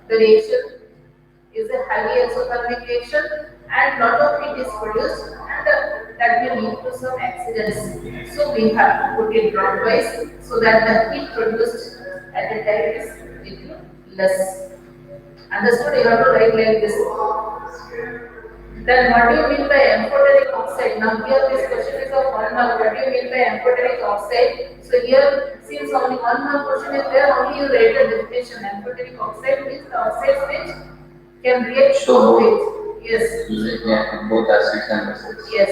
The reaction is a highly exothermic reaction and lot of heat is produced and that will lead to some accidents. So we have to put it roundwise so that the heat produced at a time is little less. Understood? You have to write like this. Then what do you mean by amphoteric oxide? Now here this question is of 1 mark. What do you mean by amphoteric oxide? So here since only 1 mark question is there, only you write the definition. Amphoteric oxide means the oxides which can react both with both acids and bases. yes,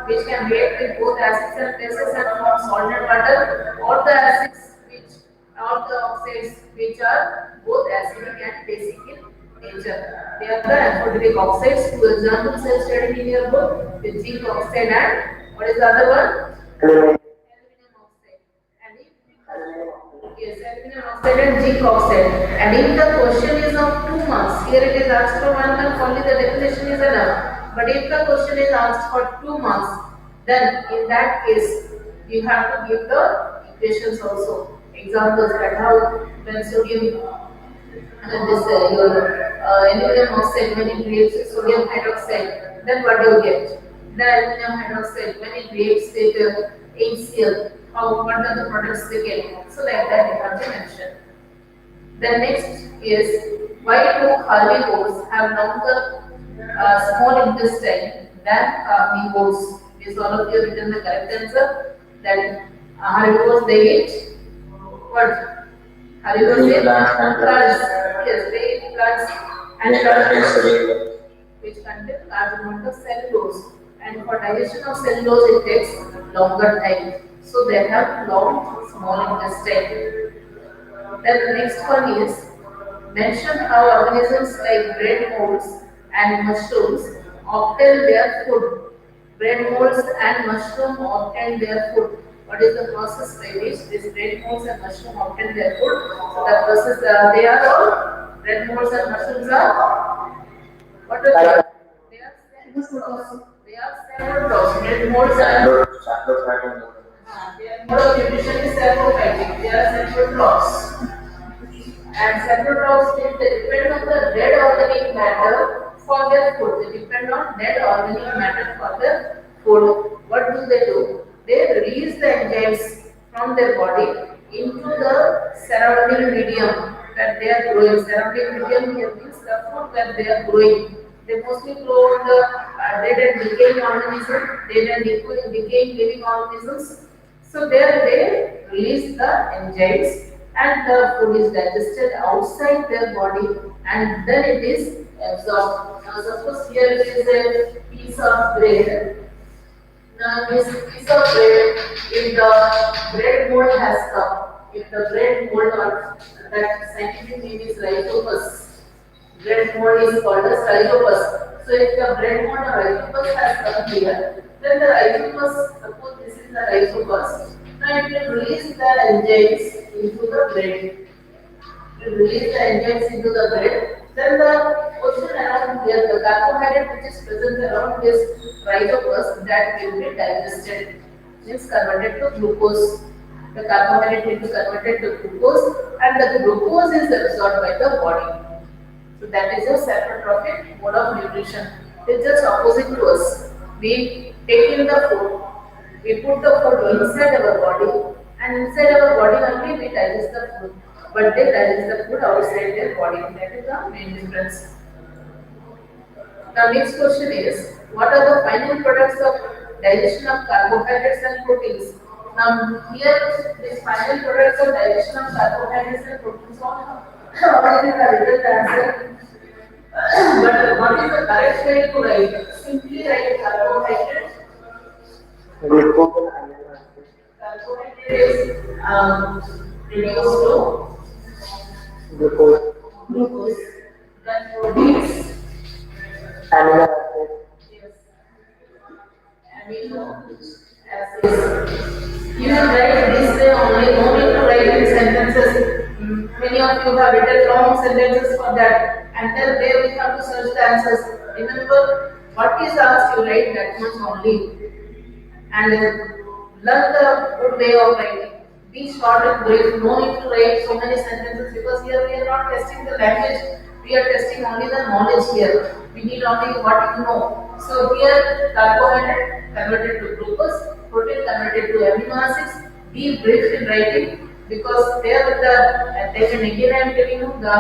which can react with both acids and bases and form salt and water, or the acids which or the oxides which are both acidic and basic in nature. They are the amphoteric oxides. Two examples I studied in your book: the zinc oxide and what is the other one? Aluminum oxide. And if yes, aluminum oxide and zinc oxide. And if the question is of 2 marks, here it is asked for 1 mark, only the definition is enough. But if the question is asked for 2 marks, then in that case, you have to give the equations also. Examples that how when sodium and this your aluminum oxide when it reacts with sodium hydroxide, then what do you get? The aluminum hydroxide when it reacts with HCl, how what are the products they get? So like that you have to mention. The next is why do herbivores have longer small intestine than carnivores? Is all of you written the correct answer? That herbivores they eat what? Herbivores eat plants. Yes, they eat plants and plants which contain large amount of cellulose. And for digestion of cellulose, it takes longer time. So they have long small intestine. Then the next one is mention how organisms like bread molds and mushrooms obtain their food. Bread molds and mushroom obtain their food. What is the process by which these bread molds and mushroom obtain their food? So the process they are all bread molds and mushrooms are what are they? They are saprotrophs. They are saprotrophs. Bread molds and their mode of nutrition is saprophytic. They are saprotrophs. And saprotrophs they depend on the dead organic matter for their food. They depend on dead organic matter for their food. What do? They release the enzymes from their body into the surrounding medium that they are growing. Surrounding medium here means the food that they are growing. They mostly grow on the dead and decaying organisms, dead and decaying living organisms. So there they release the enzymes and the food is digested outside their body and then it is absorbed. Now suppose here it is a piece of bread. Now this piece of bread, if the bread mold has come, if the bread mold or that scientific name is rhizopus, bread mold is called as rhizopus. So if the bread mold or rhizopus has come here, then the rhizopus, suppose this is the rhizopus, now it will release the enzymes into the bread. It will release the enzymes into the bread. Then the portion around here, the carbohydrate which is present around this rhizopus, that will be digested, means converted to glucose. The carbohydrate will be converted to glucose, and the glucose is absorbed by the body. So that is a saprotrophic mode of nutrition. It's just opposite to us. We take in the food, we put the food inside our body, and inside our body only we digest the food. But they digest the food outside their body. That is the main difference. The next question is, what are the final products of digestion of carbohydrates and proteins? Now here, these final products of digestion of carbohydrates and proteins already the written answer. But what is the correct way to write? Simply write carbohydrate. Carbohydrate is reduced to glucose. Then proteins. Amino acids. Yes. Amino acids. You will write this way only, no need to write in sentences. Many of you have written long sentences for that, and then there we have to search the answers. Remember, what is asked, you write that much only, and learn the good way of writing. Be short and brief. No need to write so many sentences because here we are not testing the language. we are testing only the knowledge here. We need only what you know. So here carbohydrate converted to glucose, protein converted to amino acids. Be brief in writing because there then again I am telling you the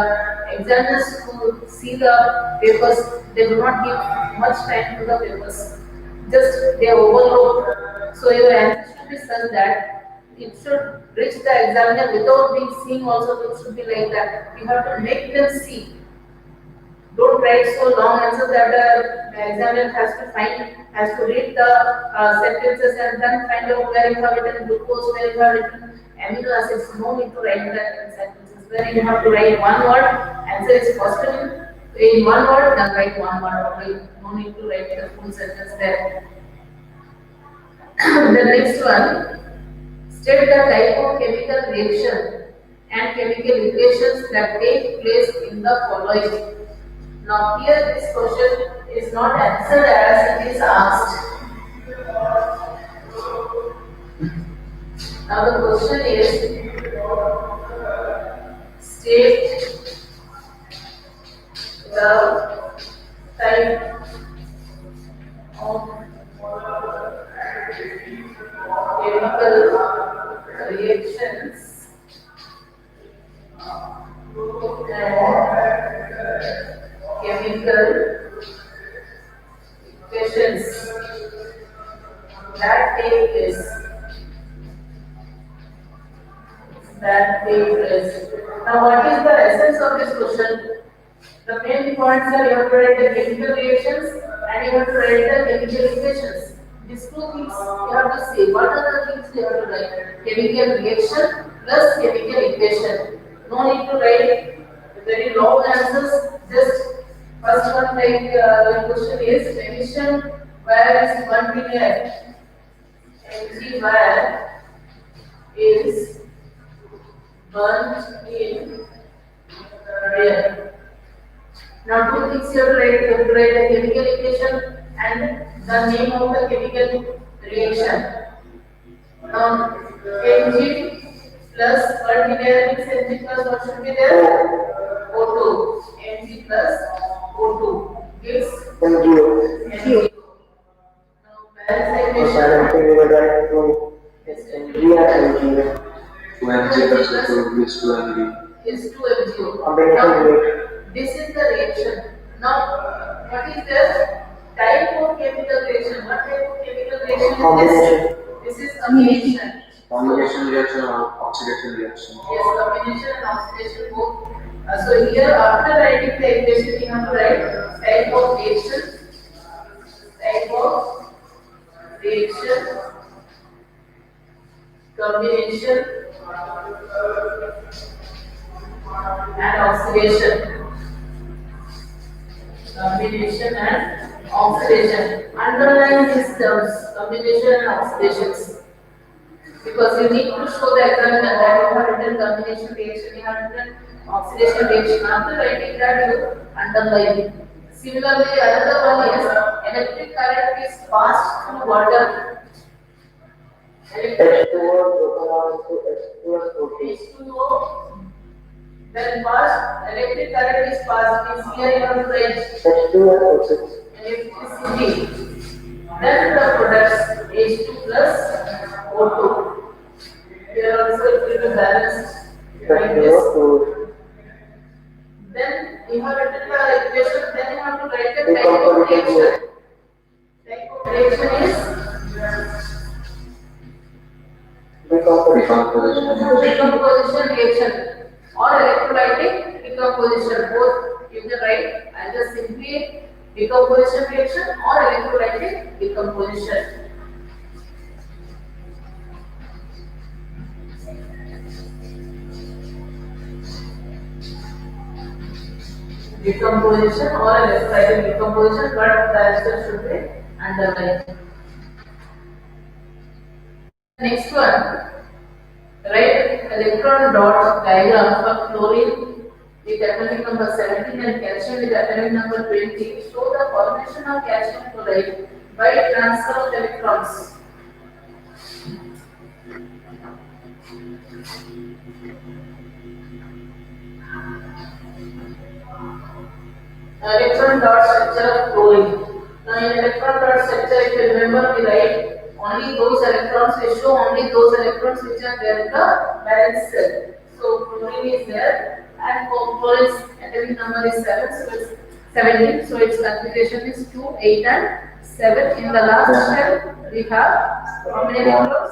examiners who see the papers, they do not give much time to the papers. Just they overload. So your answer should be such that it should reach the examiner without being seen also. It should be like that. You have to make them see. Don't write so long answers that the examiner has to read the sentences and then find out where you have written glucose, where you have written amino acids. No need to write the sentences. Where you have to write one word, answer is first in one word, then write one word only. No need to write the full sentence there. The next one, state the type of chemical reaction and chemical equations that take place in the following. Now here this question is not answered as it is asked. Now the question is state the type of chemical reactions and chemical equations that take place. Now, what is the essence of this question? The main points are you have to write the chemical reactions and you have to write the chemical equations. These two things you have to see. What are the things you have to write? Chemical reaction plus chemical equation. No need to write very long answers. Just first one, like the question is emission wire is burnt in air. Energy wire is burnt in air. Now two things you have to write. You have to write the chemical equation and the name of the chemical reaction. Now Mg plus burnt in air means Mg plus what should be there? O2. Mg plus O2 gives Mg. Now balance equation. Two mg plus two is 2 mg. Is 2 MgO. Now, this is the reaction. Now, what is the type of chemical reaction? What type of chemical reaction is this? This is combination. Combination reaction or oxidation reaction. Yes, combination and oxidation both. So here, after writing the equation, you have to write type of reaction, combination, and oxidation. Combination and oxidation. Underline these terms, combination and oxidations. Because you need to show the examiner that you have written combination reaction, you have written oxidation reaction. After writing that, you underline. Similarly, another one is electric current is passed through water. H2O, when passed, electric current is passed. Means here you have to write electricity. Then the products H2 plus O2. Here also it will be balanced like this. Then you have written the equation. Then you have to write the type of reaction. Type of reaction is decomposition reaction or electrolytic decomposition. Both you can write either simply decomposition reaction or electrolytic decomposition. Decomposition or electrolytic decomposition, but the answer should be underlined. Next one, write electron dot diagram for chlorine with atomic number 17 and calcium with atomic number 20. Show the formation of calcium chloride by transfer of electrons. Electron dot structure of chlorine. Now in electron dot structure, if you remember, we write only those electrons, we show only those electrons which are there in the valence cell. So chlorine is there, and for chlorine's atomic number is 7, so it's 17. So its configuration is 2, 8, and 7. In the last shell, we have how many electrons?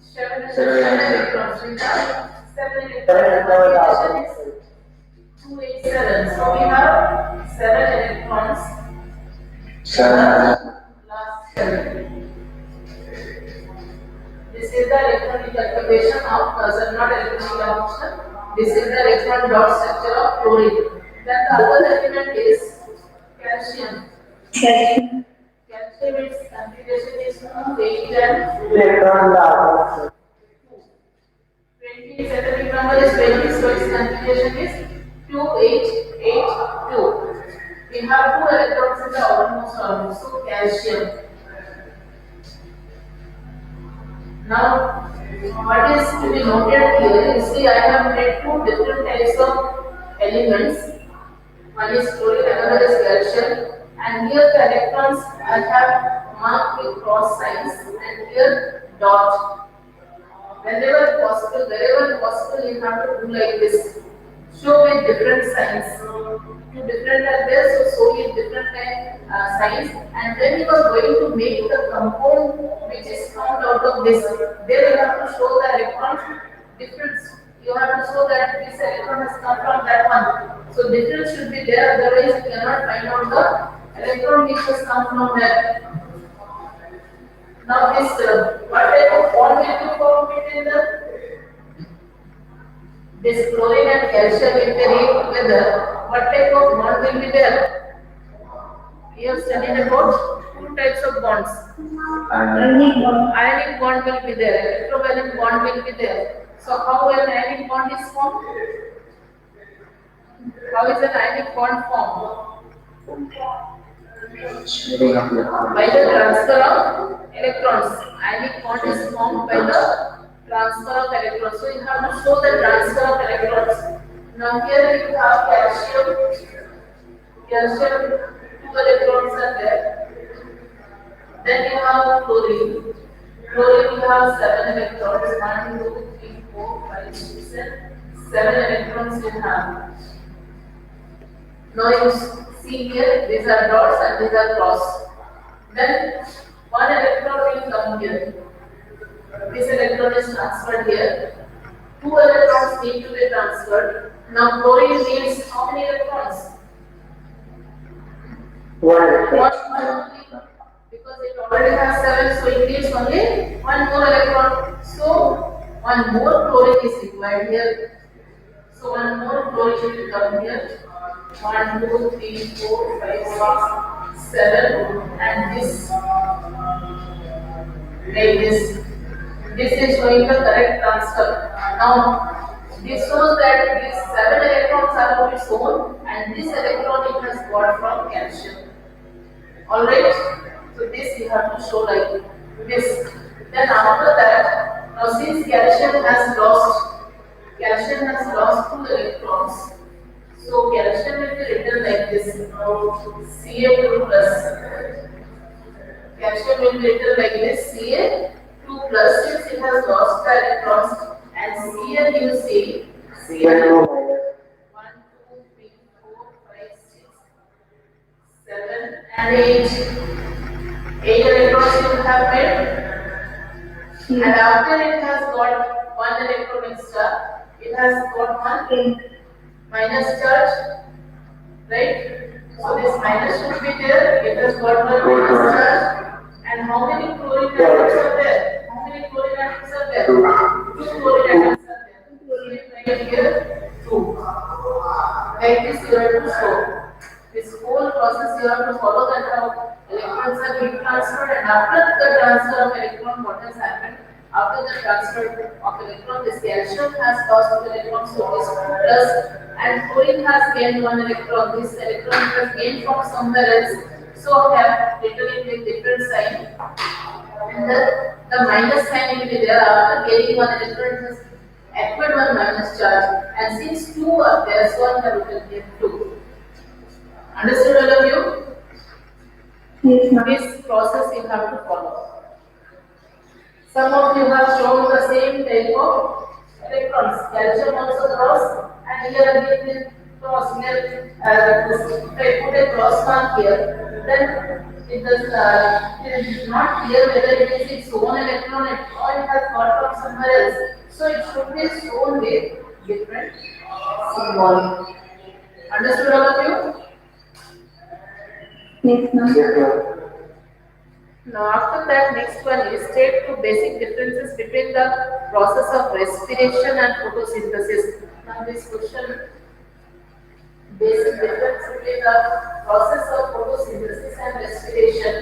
7 electrons. We have 7 electrons. 2, 8, 7. So we have 7 electrons. 7. Last shell. This is the electronic configuration of not electronic function. This is the electron dot structure of chlorine. Then the other element is calcium. Calcium its configuration is 2, 8, and 20. Its atomic number is 20, so its configuration is 2, 8, 8, 2. We have 2 electrons in the outermost orbital, so calcium. Now, what is to be noted here? You see, I have made 2 different types of elements. One is chlorine, another is calcium. And here the electrons I have marked with cross signs, and here dot. Wherever possible, you have to do like this. Show with different signs. 2 different are there, so show with different signs. And then you are going to make the compound which is found out of this. There you have to show the electron difference. You have to show that this electron has come from that one. So difference should be there, otherwise you cannot find out the electron which has come from where. Now this, what type of bond will be formed between this chlorine and calcium if they react together? What type of bond will be there? We have studied about 2 types of bonds. Ionic bond will be there, electrovalent bond will be there. So how an ionic bond is formed? How is an ionic bond formed? By the transfer of electrons. Ionic bond is formed by the transfer of electrons. So you have to show the transfer of electrons. Now here you have calcium. Calcium, 2 electrons are there. Then you have chlorine. Chlorine you have 7 electrons. 1, 2, 3, 4, 5, 6, 7 electrons you have. Now you see here, these are dots and these are cross. Then 1 electron will come here. This electron is transferred here. 2 electrons need to be transferred. Now chlorine needs how many electrons? 1 One only. Because it already has 7, so it needs only 1 more electron. So 1 more chlorine is required here. So 1 more chlorine will come here. 1, 2, 3, 4, 5, 6, 7, and this like this. This is showing the correct transfer. Now, this shows that these 7 electrons are of its own, and this electron it has got from calcium. Alright? So this you have to show like this. Then after that, now since calcium has lost 2 electrons. So calcium will be written like this, Ca2 plus. Calcium will be written like this, Ca2 plus, since it has lost the electrons, and Cl you see, Cl 1, 2, 3, 4, 5, 6, 7, and 8. 8 electrons you have made, and after it has got 1 electron extra, it has got 1 minus charge, right? So this minus should be there. It has got 1 minus charge. And how many chlorine atoms are there? How many chlorine atoms are there? 2 chlorine atoms are there. So right here 2. Like this you have to show. This whole process you have to follow, that how electrons are being transferred, and after the transfer of electron, what has happened? After the transfer of electron, this calcium has lost 2 electrons, so it is plus, and chlorine has gained 1 electron. This electron has gained from somewhere else, so I have written it with different sign. And the minus sign will be there after gaining 1 electron. It has acquired one minus charge, and since two are there, so I have written here 2. Understood all of you? Yes, ma'am. This process you have to follow. Some of you have shown the same type of electrons. Calcium also cross, and here again this cross. Here, if I put a cross mark here, then it is not clear whether it is its own electron or it has got from somewhere else. So it should be shown with different symbol. Understood all of you? Yes, ma'am. Yes, ma'am. Now after that, next one is state two basic differences between the process of respiration and photosynthesis. Now this question, basic difference between the process of photosynthesis and respiration.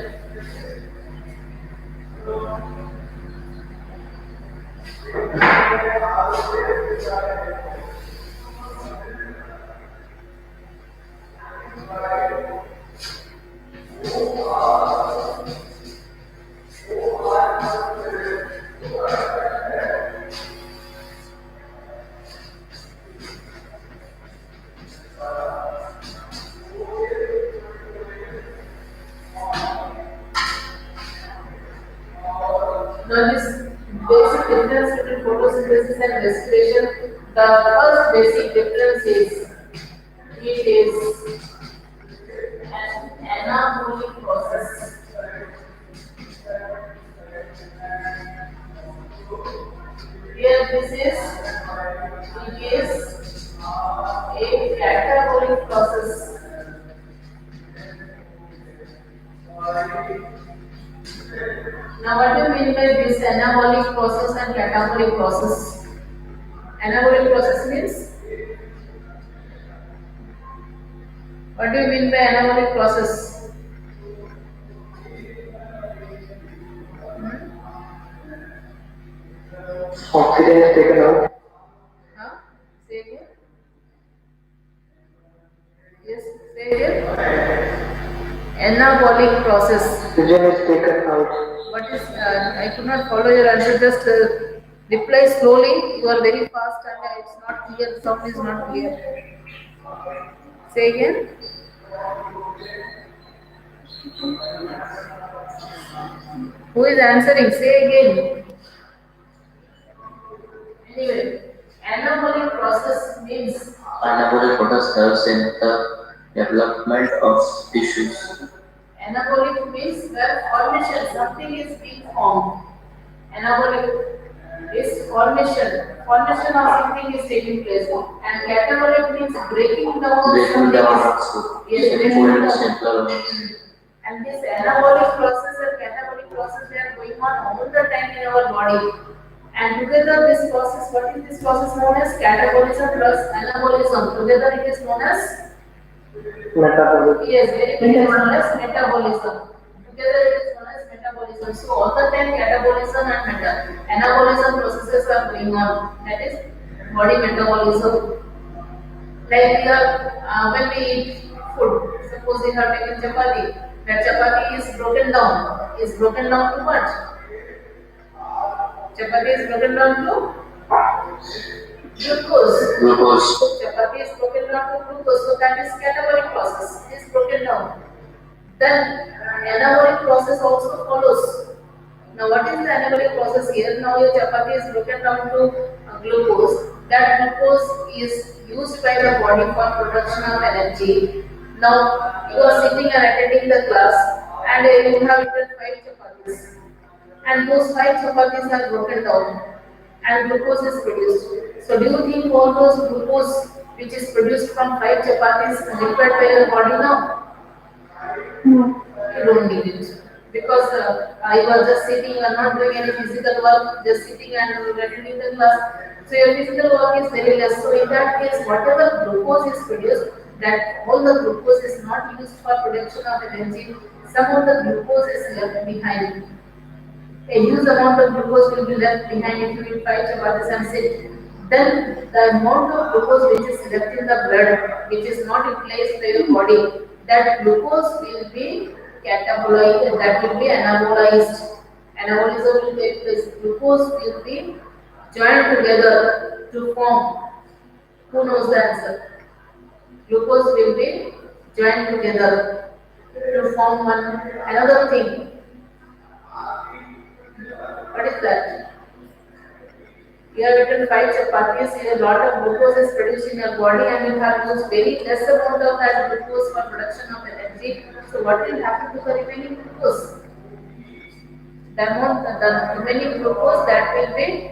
Now this basic difference between photosynthesis and respiration, the first basic difference is it is an anabolic process. Here this is, it is a catabolic process. Now what do you mean by this anabolic process and catabolic process? Anabolic process means? What do you mean by anabolic process? Oxygen is taken out. Huh? Say again. Yes, say again. Anabolic process. Oxygen is taken out. What is? I could not follow your answer. Just reply slowly. You are very fast and it's not clear. Sound is not clear. Say again. Who is answering? Say again. Anyway, anabolic process means Anabolic process helps in the development of tissues. anabolic means where formation, something is being formed. Anabolic is formation. Formation of something is taking place. And catabolic means breaking down of Breaking something. down also. Yes, breaking Put it down. simpler. And this anabolic process and catabolic process, they are going on all the time in our body. And together this process, what is this process known as? Catabolism plus anabolism. Together it is known as? Metabolic. Yes, very good. It is known as metabolism. Together it is known as metabolism. So all the time catabolism and anabolism processes are going on. That is body metabolism. Like here, when we eat food, suppose we have taken chapati. That chapati is broken down. Is broken down to what? Chapati is broken down to glucose. Glucose. Chapati is broken down to glucose, so that is catabolic process. It is broken down. Then anabolic process also follows. Now what is the anabolic process here? Now your chapati is broken down to glucose. That glucose is used by the body for production of energy. Now you are sitting and attending the class and you have eaten 5 chapatis. And those 5 chapatis are broken down and glucose is produced. So do you think all those glucose which is produced from 5 chapatis is required by your body now? No. You don't need it. Because you are just sitting, you are not doing any physical work, just sitting and attending the class. So your physical work is very less. So in that case, whatever glucose is produced, that all the glucose is not used for production of energy. Some of the glucose is left behind. A huge amount of glucose will be left behind if you eat 5 chapatis and sit. Then the amount of glucose which is left in the blood, which is not utilized by your body, that glucose will be catabolized, that will be anabolized. Anabolism will take place. Glucose will be join together to form, who knows the answer? Glucose will be joined together to form one another thing. What is that? You have eaten 5 chapatis, a lot of glucose is produced in your body and you have used very less amount of that glucose for production of energy. So what will happen to the remaining glucose? The remaining glucose that will be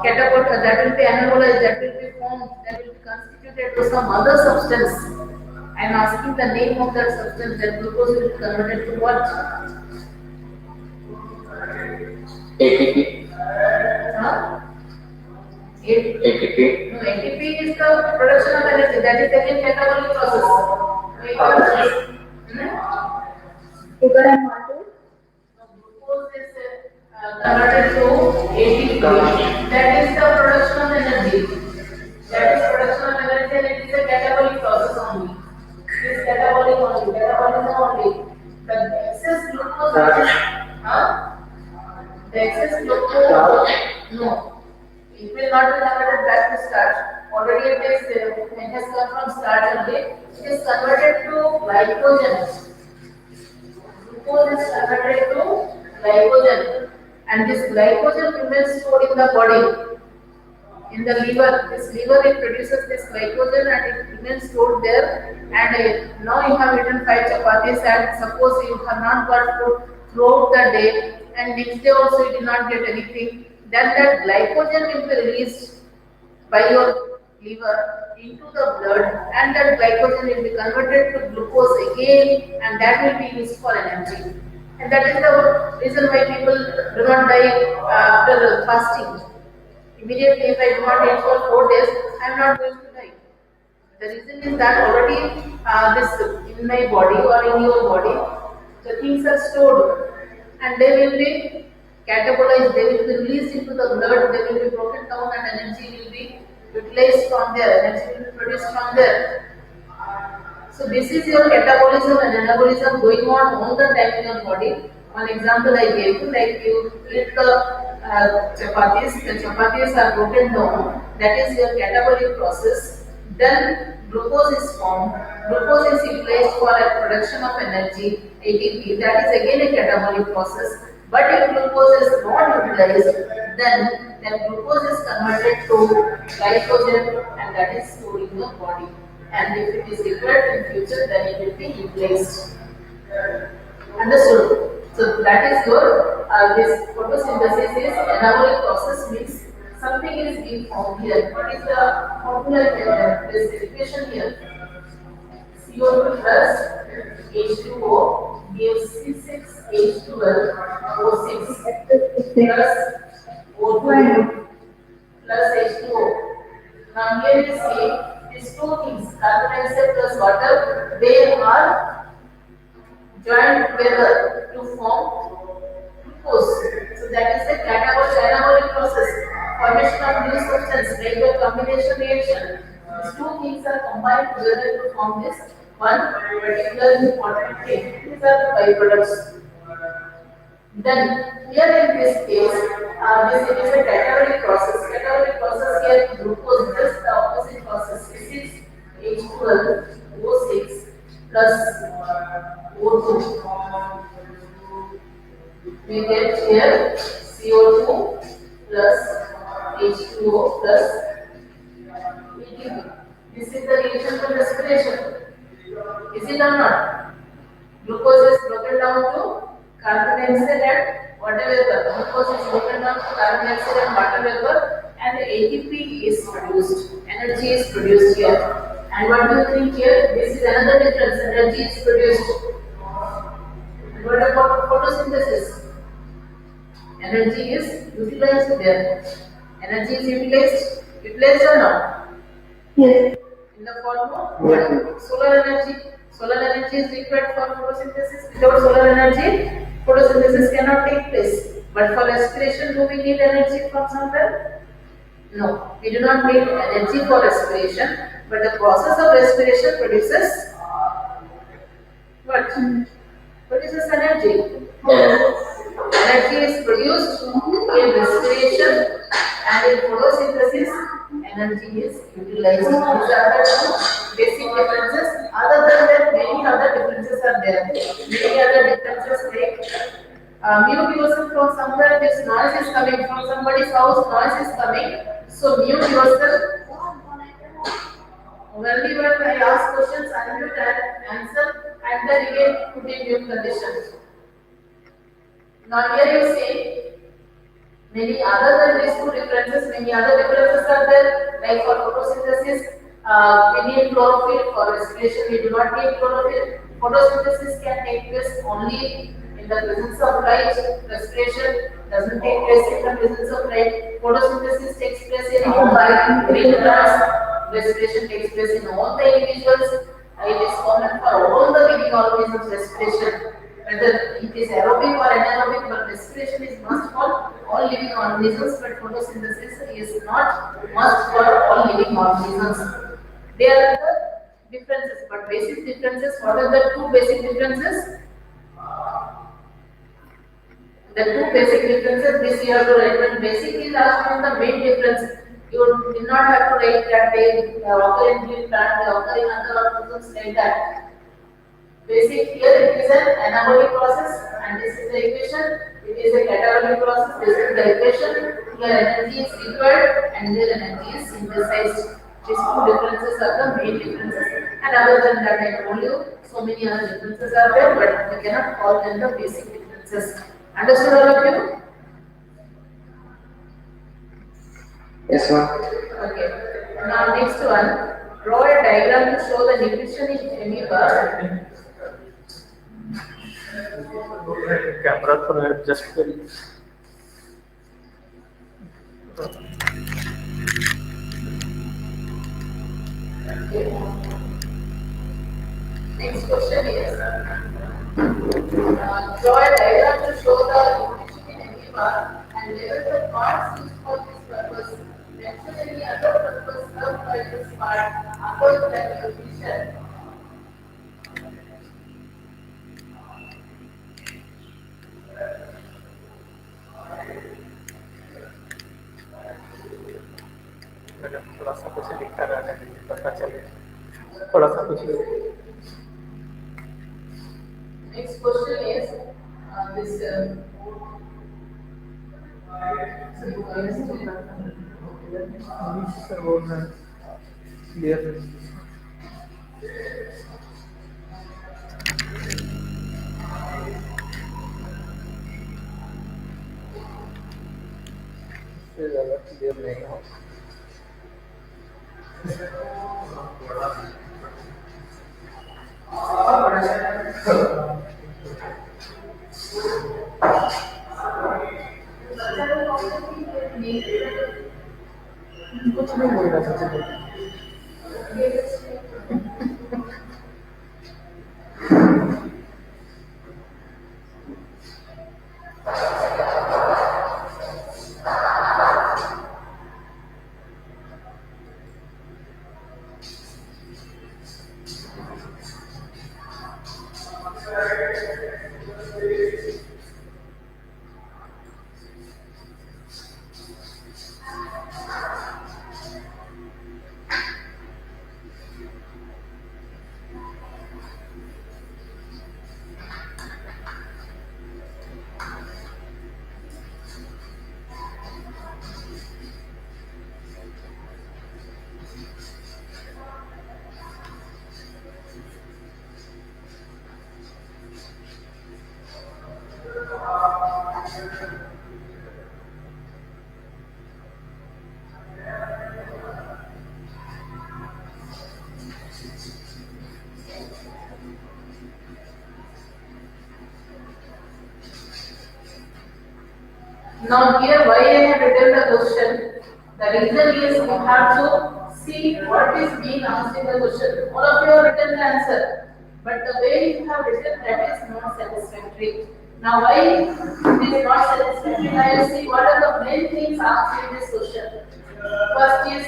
catapulted, that will be anabolized, that will be formed, that will be constituted to some other substance. I am asking the name of that substance. That glucose will be converted to what? ATP. Huh? ATP. No, ATP is the production of energy. That is again metabolic process. Sugar and water. Glucose is converted to ATP. That is the production of energy. That is production of energy and it is a catabolic process only. It is catabolic only. Catabolism only. The excess glucose. Huh? The excess glucose. No. It will not be converted back to starch. Already it has come from starch only. It is converted to glycogen. Glucose is converted to glycogen. And this glycogen remains stored in the body. In the liver. This liver it produces this glycogen and it remains stored there. And now you have eaten 5 chapatis and suppose you have not got food throughout the day and next day also you did not get anything. Then that glycogen will be released by your liver into the blood and that glycogen will be converted to glucose again and that will be used for energy. And that is the reason why people do not die after fasting. Immediately if I do not eat for 4 days, I am not going to die. The reason is that already this in my body or in your body, the things are stored and they will be catabolized, they will be released into the blood, they will be broken down and energy will be utilized from there, energy will be produced from there. So this is your catabolism and anabolism going on all the time in your body. One example I gave you, like you eat the chapatis are broken down, that is your catabolic process. Then glucose is formed, glucose is utilized for a production of energy, ATP, that is again a catabolic process. But if glucose is not utilized, then glucose is converted to glycogen and that is stored in your body. And if it is required in future, then it will be replaced. Understood? So that is your this photosynthesis is anabolic process means something is being formed here. What is the formula here? This equation here. CO2 plus H2O gives C6H12O6 plus O2 plus H2O. Now here you see these two things, carbon dioxide plus water, they are joined together to form glucose. So that is the catabolic process, formation of new substance, like combination reaction. These two things are combined together to form this one particular important thing. These are the byproducts. Then here in this case, this is a catabolic process. Catabolic process here glucose, just the opposite process. This is H12O6 plus O2. We get here CO2 plus H2O plus ATP. This is the reaction for respiration. Is it or not? Glucose is broken down to carbon dioxide and water vapor. Glucose is broken down to carbon dioxide and water vapor, and the ATP is produced. Energy is produced here. And what do you think here? This is another difference. Energy is produced. And what about photosynthesis? Energy is utilized there. Energy is utilized or not? Yes. In the form of solar energy. Solar energy is required for photosynthesis. Without solar energy, photosynthesis cannot take place. But for respiration, do we need energy from somewhere? No, we do not need energy for respiration. But the process of respiration produces what? Produces energy. Energy is produced in respiration and in photosynthesis, energy is utilized. These are the two basic differences. Other than that, many other differences are there. Many other differences like mute yourself from somewhere, this noise is coming from somebody's house, noise is coming. So mute yourself. Whenever I ask questions, unmute and answer and then again put in mute condition. Now here you see many other than these two differences, many other differences are there. Like for photosynthesis, we need chlorophyll. For respiration, we do not need chlorophyll. Photosynthesis can take place only in the presence of light. Respiration doesn't take place in the presence of light. Photosynthesis takes place in all by green plants. Respiration takes place in all the individuals. It is common for all the living organisms. Respiration, whether it is aerobic or anaerobic, but respiration is must for all living organisms, but photosynthesis is not must for all living organisms. There are the differences, but basic differences. What are the two basic differences? The two basic differences, this you have to write. When basic is asked from the main difference, you do not have to write that they occur in green plant, they occur in other organisms like that. Basic here it is an anabolic process and this is the equation. It is a catabolic process. This is the equation. Here energy is required and here energy is synthesized. These two differences are the main differences. And other than that, I told you so many other differences are there, but we cannot call them the basic differences. Understood all of you? Yes, ma'am. Okay. Now next one. Draw a diagram to show the nutrition in amoeba. Camera थोड़ा adjust करिए. Next question is draw a diagram to show the nutrition in amoeba and label the parts used for this purpose. Mention any other purpose served by this part other than nutrition. थोड़ा सा कुछ लिखा रहा है, पता चले थोड़ा सा कुछ. Next question is this. Sir बोल रहे हैं क्लियर. इससे ज़्यादा क्लियर नहीं हो. कुछ नहीं बोल रहा था. Now here why I have written the question, the reason is you have to see what is being asked in the question. All of you have written the answer, but the way you have written that is not satisfactory. Now why it is not satisfactory? I will see what are the main things asked in this question. First is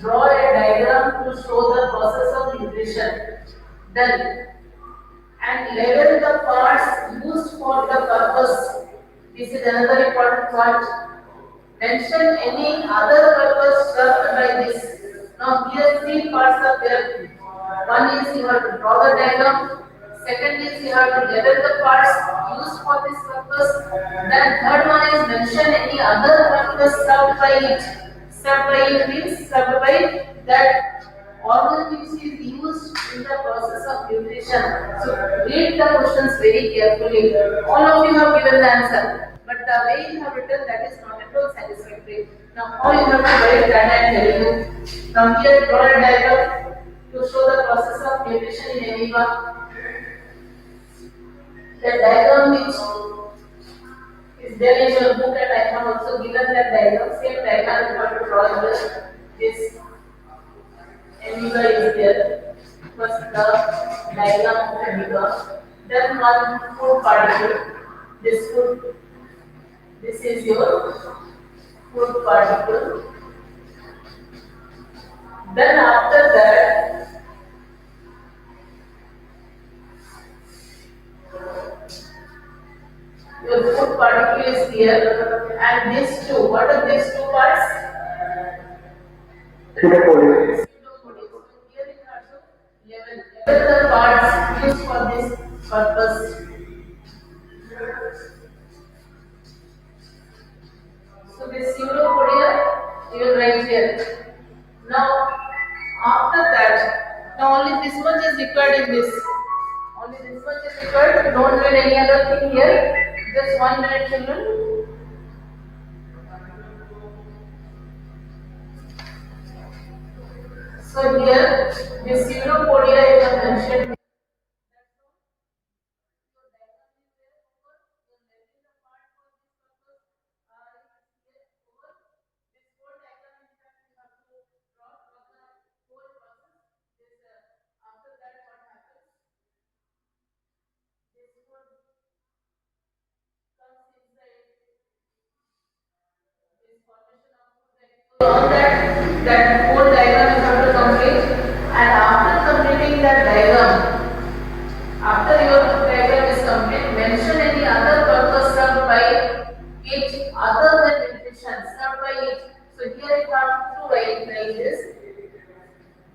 draw a diagram to show the process of nutrition. Then and label the parts used for the purpose. This is another important point. Mention any other purpose served by this. Now here three parts are there. One is you have to draw the diagram. Second is you have to label the parts used for this purpose. Then third one is mention any other purpose served by it. Served by it means served by that organ which is used in the process of nutrition. So read the questions very carefully. All of you have given the answer, but the way you have written that is not at all satisfactory. Now how you have to write that I am telling you. Now here draw a diagram to show the process of nutrition in amoeba. The diagram which is there in your book, and I have also given that diagram. Same diagram you have to draw this amoeba is there. First the diagram of amoeba. Then one food particle. This is your food particle. Then after that, your food particle is here, and these two. What are these two parts? Pseudopodia. Here you have to level the parts used for this purpose. So this pseudopodia you will write here. Now after that, now only this much is required in this. Only this much is required. Don't read any other thing here. Just 1 minute, children. So here, this pseudopodia is mentioned. All that whole diagram you have to complete, and after completing that diagram, after your diagram is complete, mention any other purpose served by it other than nutrition served by it. So here you have to write like this: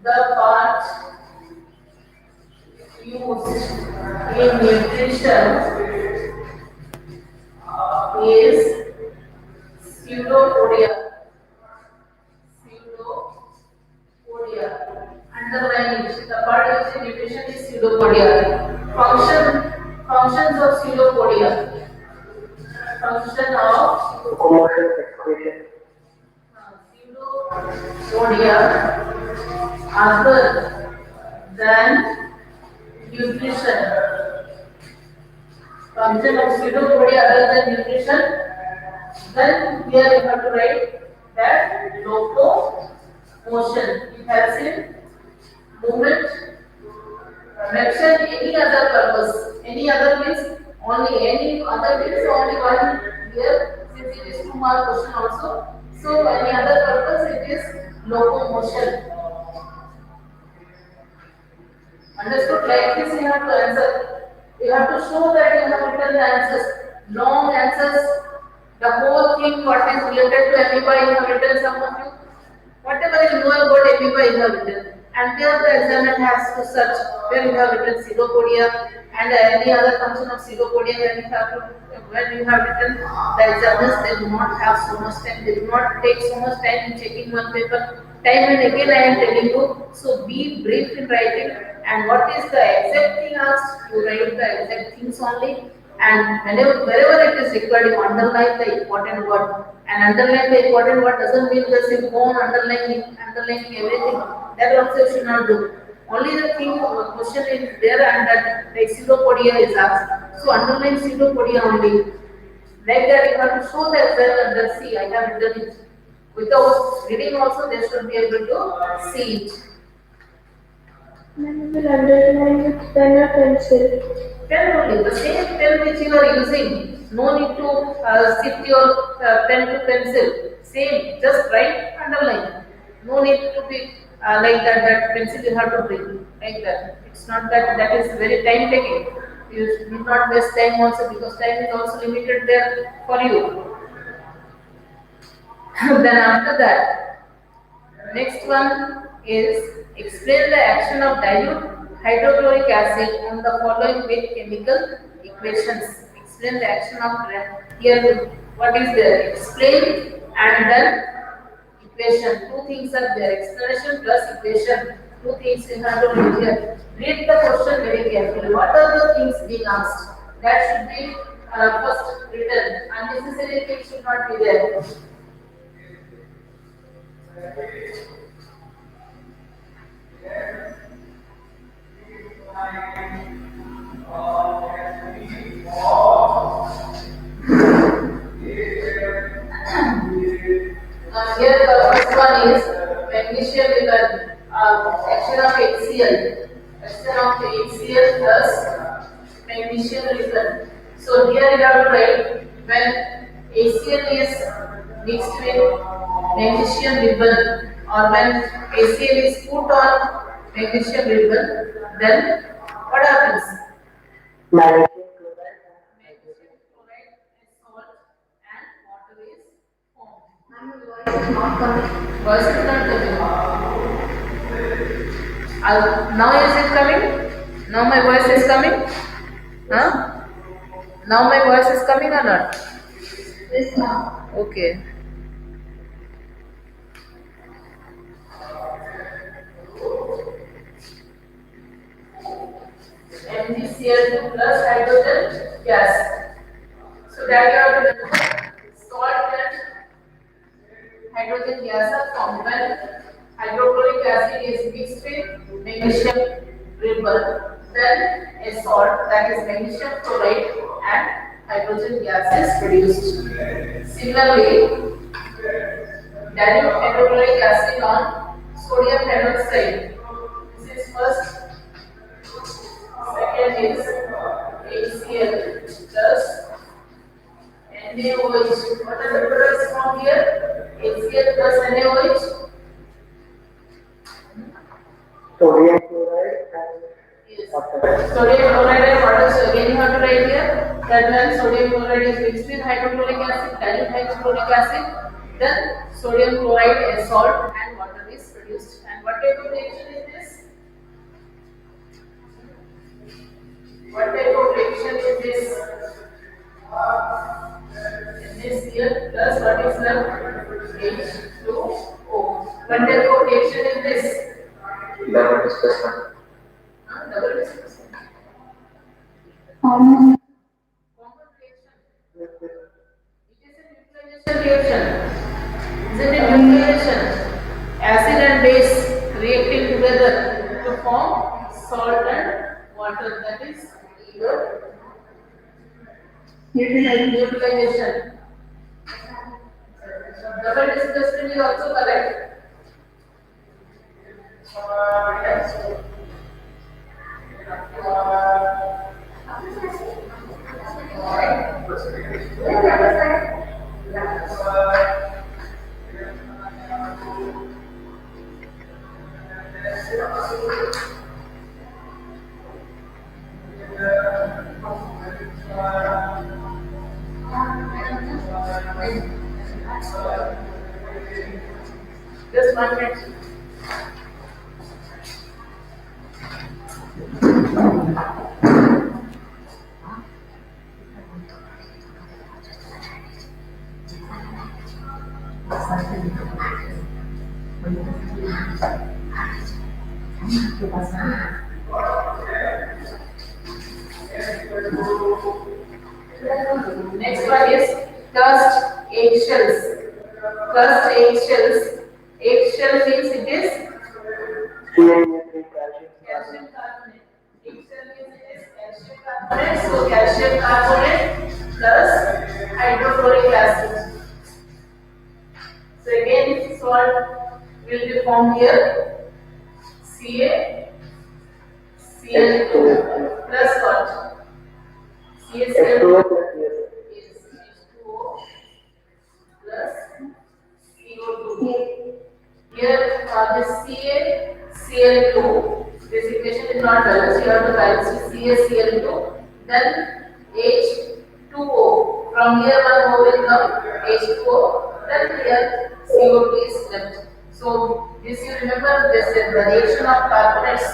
the part used in nutrition is pseudopodia. Underline it. The part used in nutrition is pseudopodia. Functions of pseudopodia. Function of Locomotion, excretion. pseudopodia other than nutrition. Function of pseudopodia other than nutrition. Then here you have to write that locomotion. It helps in movement. Mention any other purpose. Any other means only any other means only one here, since it is 2 mark question also. So any other purpose it is locomotion. Understood? Like this you have to answer. You have to show that you have written the answers. Long answers. The whole thing what is related to amoeba you have written, some of you. Whatever you know about amoeba you have written. And there the examiner has to search where you have written pseudopodia and any other function of pseudopodia when you have written. The examiners, they do not have so much time, they do not take so much time in checking one paper. Time and again I am telling you, so be brief in writing, and what is the exact thing asked, you write the exact things only, and wherever it is required you underline the important word. And underline the important word doesn't mean the same go on underlining everything. That also you should not do. Only the thing question is there and that the pseudopodia is asked. So underline pseudopodia only. Like that you have to show the examiner that see I have written it. Without reading also they should be able to see it. Then we will underline with pen or pencil. Pen only, the same pen which you are using. No need to shift your pen to pencil. Same, just write, underline. No need to be like that pencil you have to bring like that. It's not that is very time taking. You need not waste time also because time is also limited there for you. Then after that, next one is explain the action of dilute hydrochloric acid on the following with chemical equations. Explain the action of here. What is there? Explain and then equation. Two things are there. Explanation plus equation. Two things you have to read here. Read the question very carefully. What are the things being asked? That should be first written. Unnecessary things should not be there. Here the first one is magnesium ribbon, action of HCl. Action of HCl plus magnesium ribbon. So here you have to write when HCl is mixed with magnesium ribbon or when HCl is put on magnesium ribbon, then what happens? Magnesium Magnesium chloride is salt and water is formed. Voice is not coming. Now is it coming? Now my voice is coming? Huh? Now my voice is coming or not? Yes, ma'am. Okay. MgCl2 plus hydrogen gas. So that you have to remember salt and hydrogen gas are formed when hydrochloric acid is mixed with magnesium ribbon. Then a salt, that is magnesium chloride, and hydrogen gas is produced. Similarly, dilute hydrochloric acid on sodium hydroxide. This is first. Second is HCl plus NaOH. What are the products from here? HCl plus NaOH. sodium chloride and Yes. water. Sodium chloride and water. So again you have to write here that when sodium chloride is mixed with hydrochloric acid, dilute hydrochloric acid, then sodium chloride, a salt, and water is produced. And what type of reaction is this? What type of reaction is this? NaCl plus what is left? H2O. What type of reaction is this? Double displacement. Double displacement. Um, Common reaction. It is a neutralization reaction. Isn't it neutralization? Acid and base reacting together to form salt and water. That is your neutralization. Double displacement is also correct. Just 1 minute. Next one is cast eggshells. Cast eggshells. Eggshell means it is CaO3 calcium. calcium carbonate. Eggshell means it is calcium carbonate. So calcium carbonate plus hydrochloric acid. So again salt will be formed here. Cl2 plus what? CaCl2 H2O plus CaO2. is H2O plus CO2. Here this CaCl2, this equation is not balanced, you have to balance with CaCl2, then H2O. From here one O will come H2O, then here CO2 is left. So this you remember, this is the reaction of carbonates,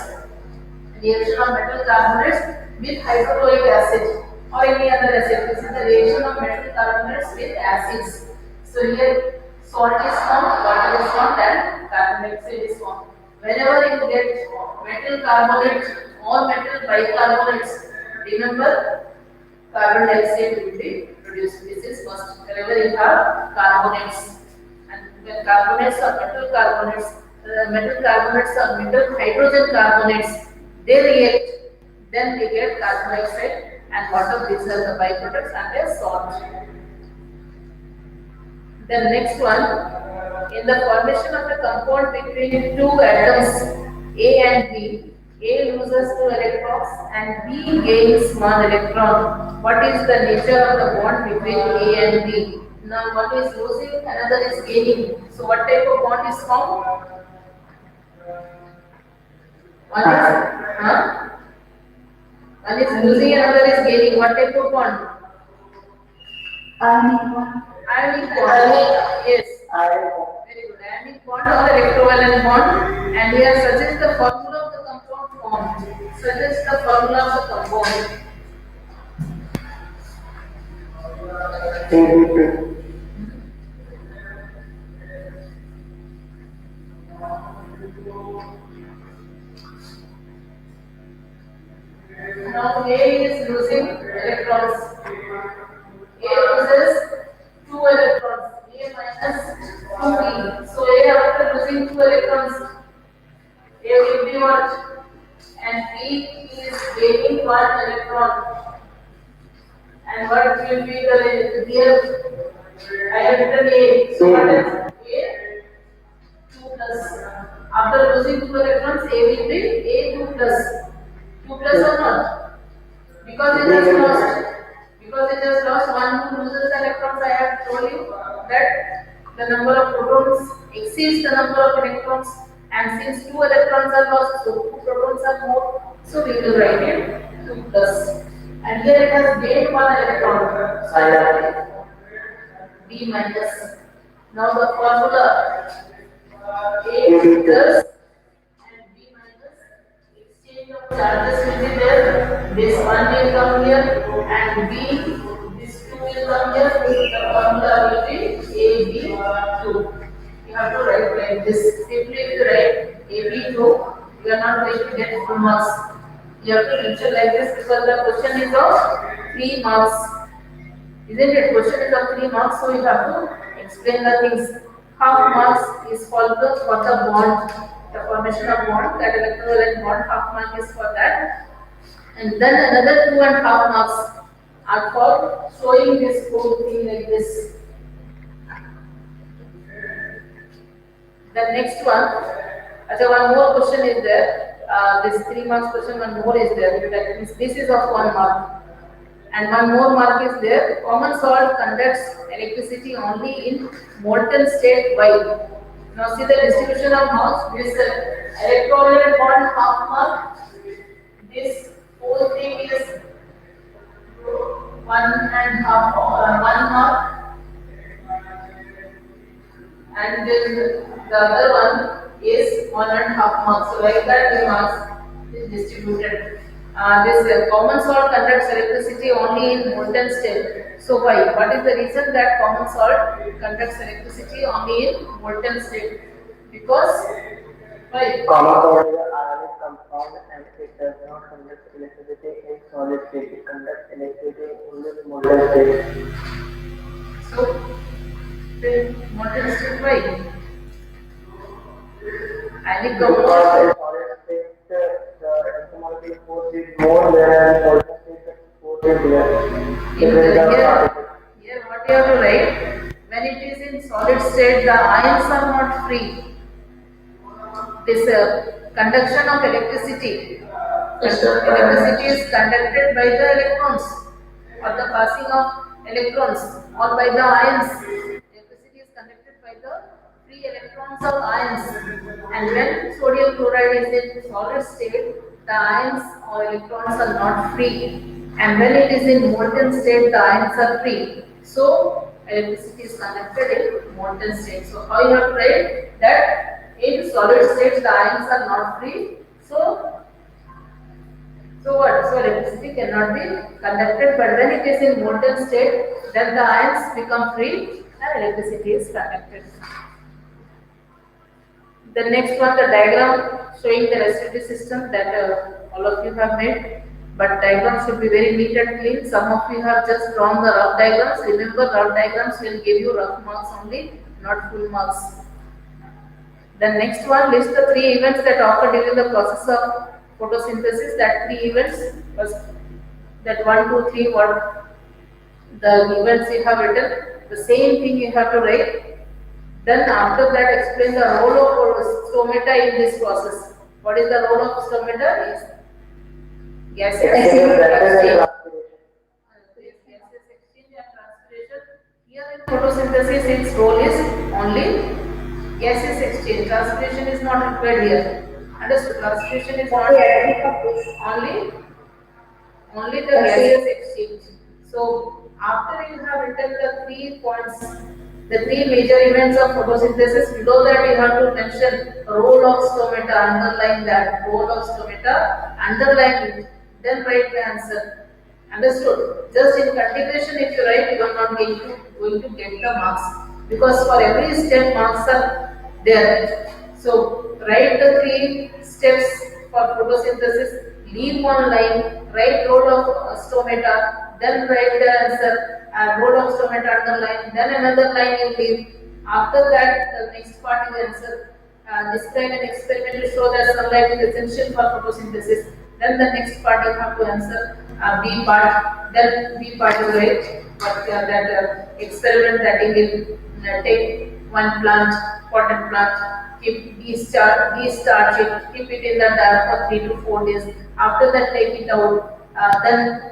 reaction of metal carbonates with hydrochloric acid or any other acid. This is the reaction of metal carbonates with acids. So here salt is formed, water is formed, and carbon dioxide is formed. Whenever you get metal carbonate or metal bicarbonates, remember carbon dioxide will be produced. This is first. Whenever you have carbonates, and when carbonates or metal carbonates, or metal hydrogen carbonates, they react, then we get carbon dioxide and water. These are the byproducts and a salt. The next one, in the formation of a compound between two atoms A and B, A loses 2 electrons and B gains 1 electron. What is the nature of the bond between A and B? Now one is losing, another is gaining. So what type of bond is formed? One is losing, another is gaining. What type of bond? Ionic bond. Ionic bond. Yes. Very good. Ionic bond or electrovalent bond. And here suggest the formula of the compound formed. Suggest the formula of the compound. ADP. Now A is losing electrons. A loses 2 electrons. A minus 2B. So A after losing 2 electrons, A will be what? And B is gaining 1 electron. And what will be the here? I have written A. So what is A? 2 plus. After losing 2 electrons, A will be A2 plus. 2 plus or not? Because it has lost. Because it has lost, one who loses electrons, I have told you that the number of protons exceeds the number of electrons, and since 2 electrons are lost, so 2 protons are more, so we will write it 2 plus. And here it has gained 1 electron, so I write B minus. Now the formula A plus and B minus, exchange of charges will be there. This 1 will come here and B, this 2 will come here. The formula will be AB2. You have to write like this. Simply if you write AB2, you are not going to get full marks. You have to mention like this because the question is of 3 marks. Isn't it? Question is of 3 marks, so you have to explain the things. Half marks is for the bond, the formation of bond, that electrovalent bond. Half mark is for that, and then another 2.5 marks are for showing this whole thing like this. The next one, one more question is there. This 3 marks question, one more is there. That means this is of 1 mark. And one more mark is there. Common salt conducts electricity only in molten state. Why? Now see the distribution of marks. This electrovalent bond half mark. This whole thing is 1.5 1 mark. And then the other one is 1.5 marks. So like that the marks is distributed. This common salt conducts electricity only in molten state. So why? What is the reason that common salt conducts electricity only in molten state? Because why? Common salt is an ionic compound and it does not conduct electricity in solid state. It conducts electricity only in molten state. So the molten state why? Ionic compound. Because in solid state the electromotive force is more, whereas in molten state the force is less. Here what you have to write, when it is in solid state the ions are not free. This conduction of electricity, Yes, sir. electricity is conducted by the electrons or the passing of electrons or by the ions. Electricity is conducted by the free electrons of ions, and when sodium chloride is in solid state, the ions or electrons are not free. and when it is in molten state, the ions are free. So electricity is conducted in molten state. So how you have to write that in solid states the ions are not free. So what? So electricity cannot be conducted, but when it is in molten state, then the ions become free and electricity is conducted. The next one, the diagram showing the respiratory system that all of you have made, but diagram should be very neat and clean. Some of you have just drawn the rough diagrams. Remember, rough diagrams will give you rough marks only, not full marks. The next one lists the three events that occur during the process of photosynthesis. That three events was that 1, 2, 3. What the events you have written, the same thing you have to write. Then after that, explain the role of stomata in this process. What is the role of stomata? Is gaseous exchange. Gaseous exchange and transpiration. Here in photosynthesis, its role is only gaseous exchange. Transpiration is not required here. Understood? Transpiration is not only the gaseous exchange. So after you have written the 3 points, the 3 major events of photosynthesis, below that you have to mention role of stomata, underline that role of stomata, underline it, then write the answer. Understood? Just in continuation, if you write, you are not going to get the marks, because for every step marks are there. So write the 3 steps for photosynthesis, leave one line, write role of stomata, then write the answer, role of stomata underline, then another line you leave. After that, the next part you answer. Describe an experiment to show that sunlight is essential for photosynthesis. Then the next part you have to answer B part. Then B part you write what that experiment that you will take one plant, cotton plant, keep starch it, keep it in the dark for 3 to 4 days. After that, take it out. Then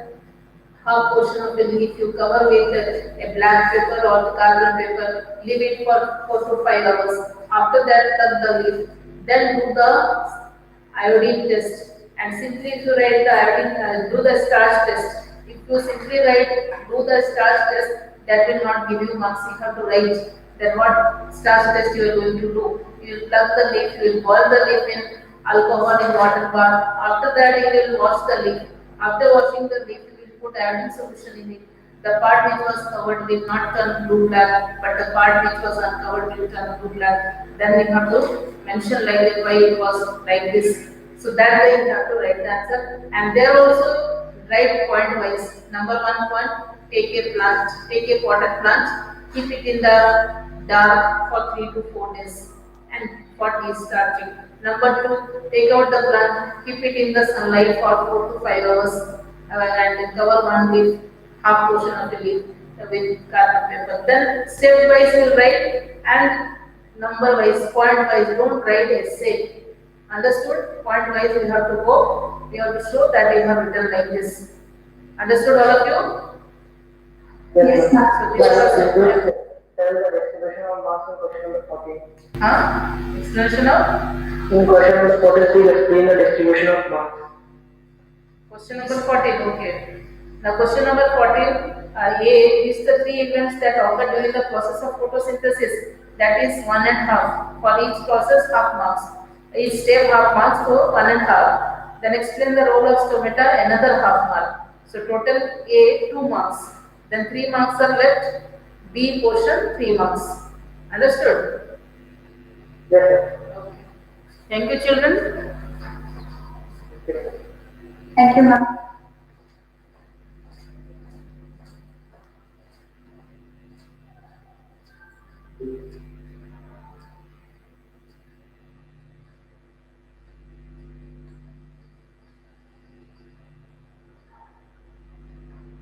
half portion of the leaf you cover with a black paper or carbon paper, leave it for 4 to 5 hours. After that, cut the leaf. Then do the iodine test. And simply if you write the iodine, do the starch test. If you simply write do the starch test, that will not give you marks. You have to write then what starch test you are going to do. You will plug the leaf, you will boil the leaf in alcohol in water bath. After that, you will wash the leaf. After washing the leaf, you will put iodine solution in it. The part which was covered will not turn blue black, but the part which was uncovered will turn blue black. Then we have to mention like that why it was like this. So that way you have to write the answer. And there also write point wise. Number 1 point, take a plant, take a potted plant, keep it in the dark for 3 to 4 days and for starching. Number 2, take out the plant, keep it in the sunlight for 4 to 5 hours and cover one leaf, half portion of the leaf with carbon paper. Then step wise you write and number wise, point wise, don't write essay. Understood? Point wise you have to go, you have to show that you have written like this. Understood all of you? Yes, ma'am. So this was Tell the distribution of marks in question number 14. explanation of In question number 43, explain the distribution of marks. question number 14. Okay. Now question number 14. A is the 3 events that occur during the process of photosynthesis. That is 1 and half. For each process, half marks. Each step half marks, so 1 and half. Then explain the role of stomata, another half mark. So total A 2 marks. Then 3 marks are left. B portion 3 marks. Understood? Yes, sir. Okay. Thank you, children. Thank you, ma'am.